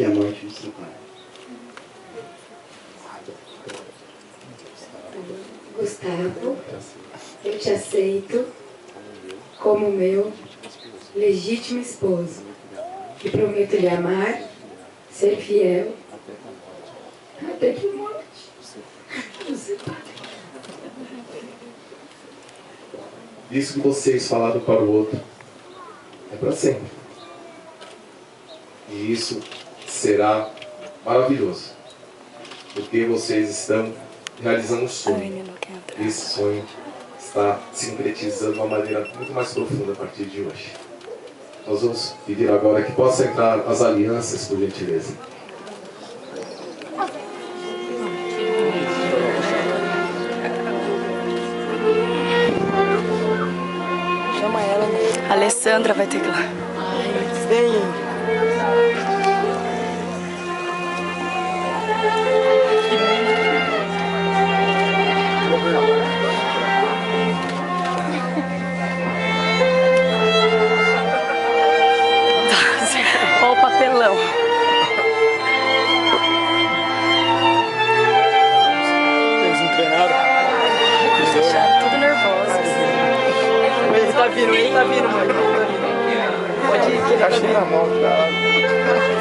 que é a morte do seu pai. Gustavo, eu te aceito como meu legítimo esposo e prometo lhe amar, ser fiel até que morte. Isso que vocês falaram para o outro é para sempre. E isso será maravilhoso, porque vocês estão realizando um sonho. Esse sonho está se concretizando de uma maneira muito mais profunda a partir de hoje. Nós vamos pedir agora que possa entrar as alianças, por gentileza. Chama ela, né? A Alessandra vai ter que ir lá. Ai, vem. Olha o papelão. Eles não treinaram? Eles deixaram tudo nervosos. Ele tá vindo, mãe. Ele tá vindo. Pode ir, que ele tá vindo. Na mão, cara.